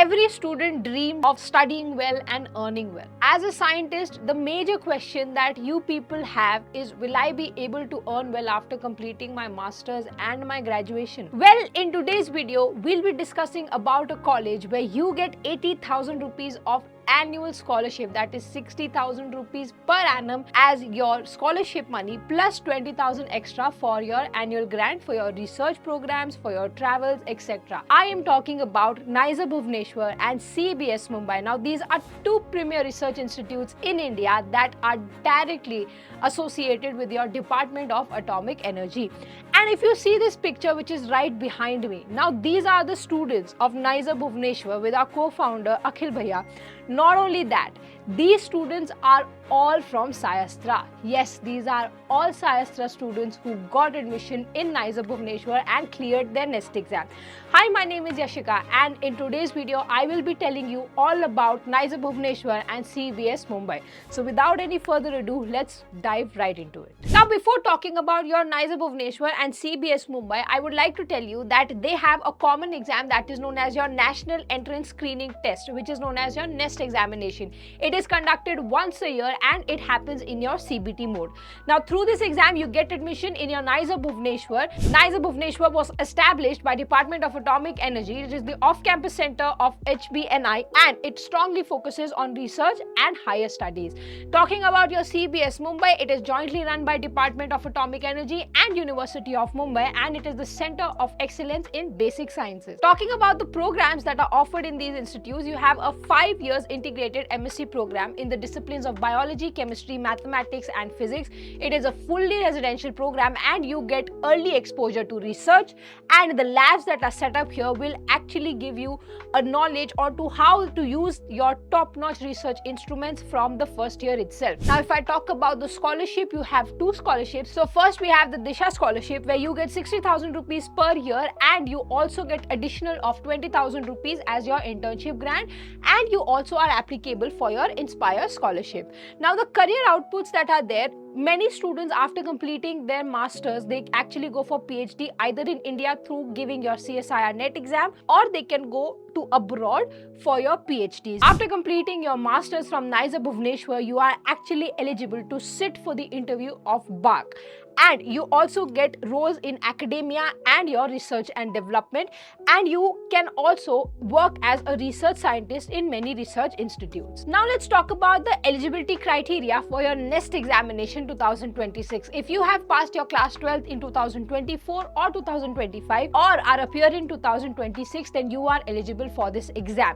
Every student dreams of studying well and earning well. As a scientist, the major question that you people have is, will I be able to earn well after completing my masters and my graduation? Well, in today's video, we'll be discussing about a college where you get 80,000 rupees of annual scholarship, that is 60,000 rupees per annum as your scholarship money, plus 20,000 extra for your annual grant for your research programs, for your travels, etc. I am talking about NISER Bhubaneswar and CEBS Mumbai. Now these are two premier research institutes in India that are directly associated with your Department of Atomic Energy. And if you see this picture which is right behind me, now these are the students of NISER Bhubaneswar with our co-founder Akhil Bhaiya. Not only that, these students are all from SciAstra. Yes, these are all SciAstra students who got admission in NISER Bhubaneswar and cleared their NEST exam. Hi, my name is Yashika, and in today's video, I will be telling you all about NISER Bhubaneswar and CEBS Mumbai. So without any further ado, let's dive right into it. Now, before talking about your NISER Bhubaneswar and CEBS Mumbai, I would like to tell you that they have a common exam that is known as your National Entrance Screening Test, which is known as your NEST examination. It is conducted once a year and it happens in your CBT mode. Now, through this exam, you get admission in your NISER Bhubaneswar. NISER Bhubaneswar was established by Department of Atomic Energy. It is the off-campus center of HBNI and it strongly focuses on research and higher studies. Talking about your CEBS Mumbai, it is jointly run by Department of Atomic Energy and University of Mumbai, and it is the center of excellence in basic sciences. Talking about the programs that are offered in these institutes, you have a 5 years integrated MSc program in the disciplines of biology, chemistry, mathematics and physics. It is a fully residential program and you get early exposure to research, and the labs that are set up here will actually give you a knowledge on to how to use your top-notch research instruments from the first year itself. Now, if I talk about the scholarship, you have two scholarships. So first we have the Disha scholarship where you get 60,000 rupees per year and you also get additional of 20,000 rupees as your internship grant, and you also are applicable for your Inspire scholarship. Now, the career outputs that are there, many students after completing their masters, they actually go for PhD either in India through giving your CSIR NET exam, or they can go to abroad for your PhDs. After completing your masters from NISER Bhubaneswar, you are actually eligible to sit for the interview of BARC. And you also get roles in academia and your research and development, and you can also work as a research scientist in many research institutes. Now let's talk about the eligibility criteria for your NEST examination 2026. If you have passed your class 12th in 2024 or 2025 or are appearing in 2026, then you are eligible for this exam.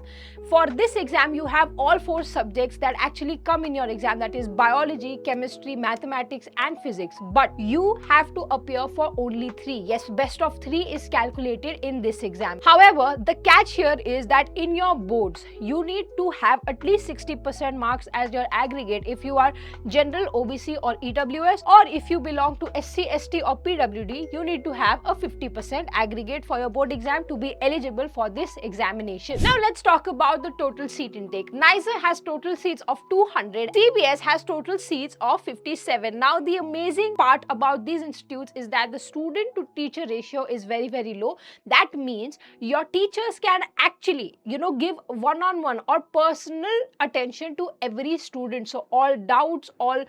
For this exam, you have all 4 subjects that actually come in your exam, that is biology, chemistry, mathematics and physics. But you have to appear for only 3. Yes, best of 3 is calculated in this exam. However, the catch here is that in your boards, you need to have at least 60% marks as your aggregate if you are general, OBC or EWS, or if you belong to SC, ST or PWD, you need to have a 50% aggregate for your board exam to be eligible for this examination. Now let's talk about the total seat intake. NISER has total seats of 200. CEBS has total seats of 57. Now the amazing part about these institutes is that the student to teacher ratio is very, very low. That means your teachers can actually, give one-on-one or personal attention to every student. So all doubts, all,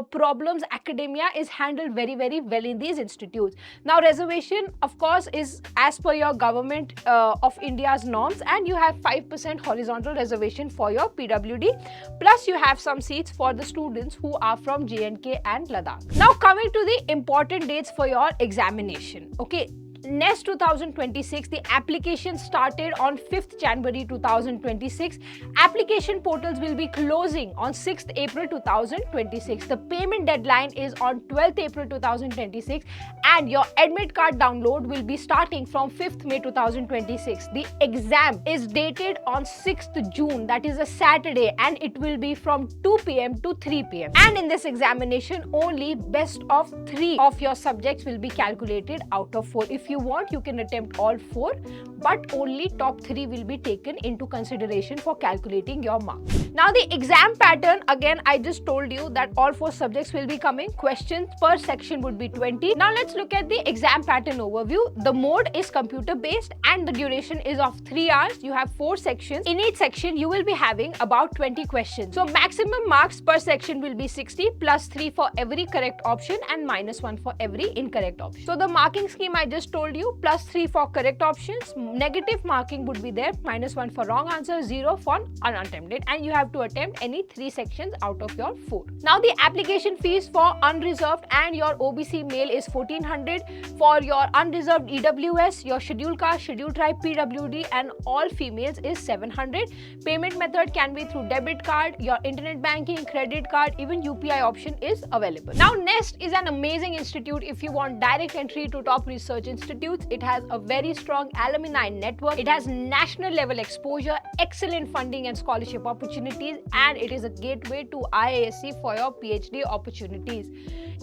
problems, academia is handled very, very well in these institutes. Now reservation, of course, is as per your government of India's norms, and you have 5% horizontal reservation for your PWD. Plus you have some seats for the students who are from J&K and Ladakh. Now coming to the important dates for your examination. Okay, NEST 2026, the application started on 5th January 2026. Application portals will be closing on 6th April 2026. The payment deadline is on 12th April 2026, and your admit card download will be starting from 5th May 2026. The exam is dated on 6th June, that is a Saturday, and it will be from 2 p.m. to 3 p.m. And in this examination, only best of 3 of your subjects will be calculated out of 4. If you you want, you can attempt all 4, but only top 3 will be taken into consideration for calculating your marks. Now the exam pattern, again I just told you that all 4 subjects will be coming. Questions per section would be 20. Now let's look at the exam pattern overview. The mode is computer based and the duration is of 3 hours. You have 4 sections. In each section you will be having about 20 questions. So maximum marks per section will be 60 plus 3 for every correct option and minus 1 for every incorrect option. So the marking scheme I just told you, plus 3 for correct options, negative marking would be there, minus 1 for wrong answer, 0 for unattempted, and you have to attempt any 3 sections out of your 4. Now the application fees for unreserved and your OBC male is 1400. For your unreserved EWS, your scheduled caste, scheduled tribe, PWD and all females is 700. Payment method can be through debit card, your internet banking, credit card, even UPI option is available. Now NEST is an amazing institute if you want direct entry to top research institutes. It has a very strong alumni network. It has national level exposure, excellent funding and scholarship opportunities, and it is a gateway to IISc for your PhD opportunities.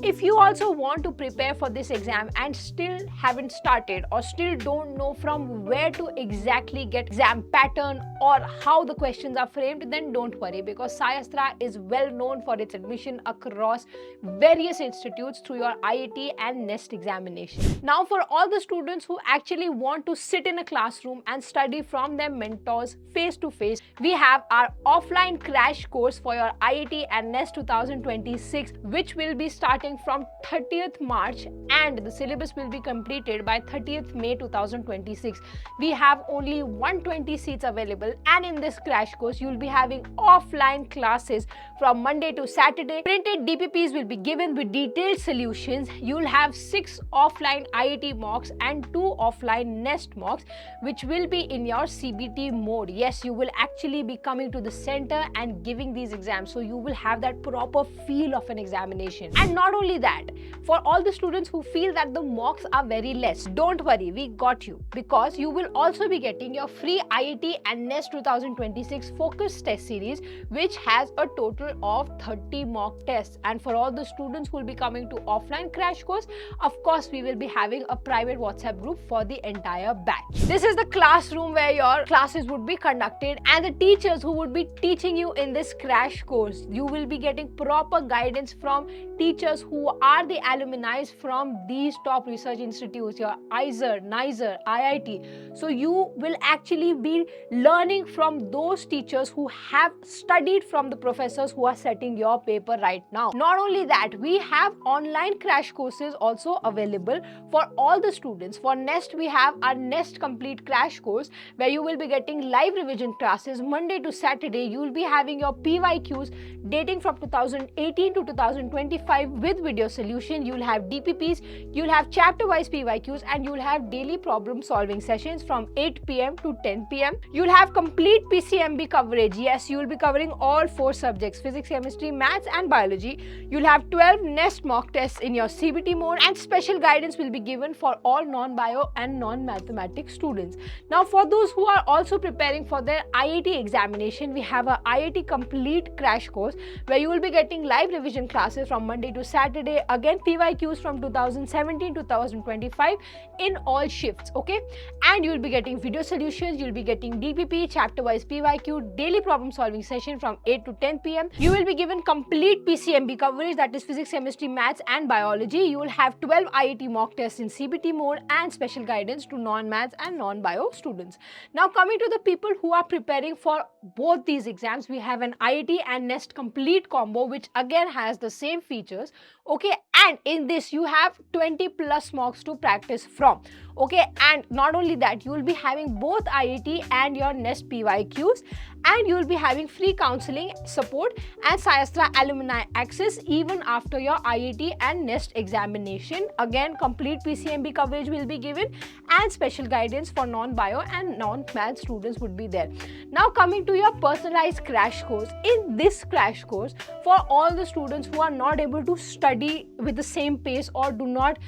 If you also want to prepare for this exam and still haven't started or still don't know from where to exactly get exam pattern or how the questions are framed, then don't worry, because SciAstra is well known for its admission across various institutes through your IIT and NEST examination. Now for all the students who actually want to sit in a classroom and study from their mentors face to face, we have our offline crash course for your IIT and NEST 2026, which will be starting from 30th March and the syllabus will be completed by 30th May 2026. We have only 120 seats available, and in this crash course you will be having offline classes from Monday to Saturday. Printed DPPs will be given with detailed solutions. You will have 6 offline IIT mocks and 2 offline NEST mocks, which will be in your CBT mode. Yes, you will actually be coming to the center and giving these exams, so you will have that proper feel of an examination. And not only that, for all the students who feel that the mocks are very less, don't worry, we got you, because you will also be getting your free IIT and NEST 2026 focus test series, which has a total of 30 mock tests. And for all the students who will be coming to offline crash course, of course we will be having a private WhatsApp group for the entire batch. This is the classroom where your classes would be conducted, and the teachers who would be teaching you in this crash course, you will be getting proper guidance from teachers who are the alumni from these top research institutes, your IISer, NISER, IIT. So you will actually be learning from those teachers who have studied from the professors who are setting your paper right now. Not only that, we have online crash courses also available for all the students. For NEST, we have our NEST Complete Crash Course, where you will be getting live revision classes Monday to Saturday. You will be having your PYQs dating from 2018 to 2025 with video solution. You will have DPPs, you will have chapter-wise PYQs, and you will have daily problem-solving sessions from 8 p.m. to 10 p.m. You will have complete PCMB coverage. Yes, you will be covering all 4 subjects: physics, chemistry, maths, and biology. You will have 12 NEST mock tests in your CBT mode, and special guidance will be given for all non-bio and non-mathematics students. Now, for those who are also preparing for their IIT examination, we have a IIT Complete Crash Course, where you will be getting live revision classes from Monday to Saturday. Again, PYQs from 2017 to 2025 in all shifts, okay? And you will be getting video solutions, you will be getting DPP, chapter-wise PYQ, daily problem-solving session from 8 to 10 p.m. You will be given complete PCMB coverage, that is physics, chemistry, maths, and biology. You will have 12 IIT mock tests in CBT mode and special guidance to non-maths and non-bio students. Now, coming to the people who are preparing for both these exams, we have an IIT and NEST Complete combo, which again has the same features, okay? And in this you have 20 plus mocks to practice from, okay? And not only that, you will be having both IIT and your NEST PYQs, and you will be having free counseling support and SciAstra alumni access even after your IIT and NEST examination. Again, complete PCMB coverage will be given, and special guidance for non-bio and non-math students would be there. Now, coming to your personalized crash course. In this crash course, for all the students who are not able to study with the same pace or do not,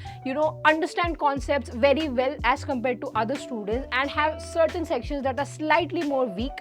understand concepts very well as compared to other students and have certain sections that are slightly more weak,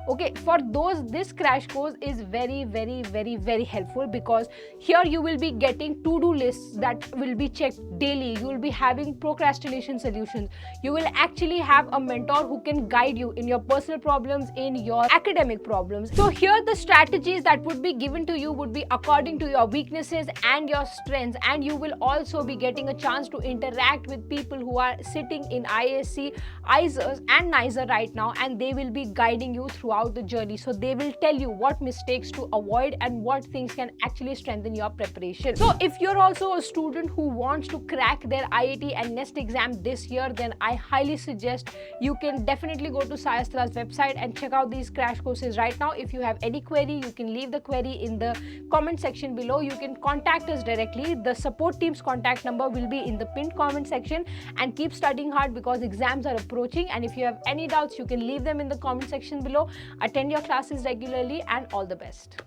Okay, for those, this crash course is very helpful, because here you will be getting to-do lists that will be checked daily. You will be having procrastination solutions. You will actually have a mentor who can guide you in your personal problems, in your academic problems. So here the strategies that would be given to you would be according to your weaknesses and your strengths, and you will also be getting a chance to interact with people who are sitting in IISc, IISers and NISER right now, and they will be guiding you throughout the journey. So they will tell you what mistakes to avoid and what things can actually strengthen your preparation. So if you're also a student who wants to crack their IIT and NEST exam this year, then I highly suggest you can definitely go to SciAstra's website and check out these crash courses right now. If you have any query, you can leave the query in the comment section below. You can contact us directly. The support team's contact number will be in the pinned comment section. And keep studying hard, because exams are approaching, and if you have any doubts, you can leave them in the comment section below. Attend your classes regularly, and all the best.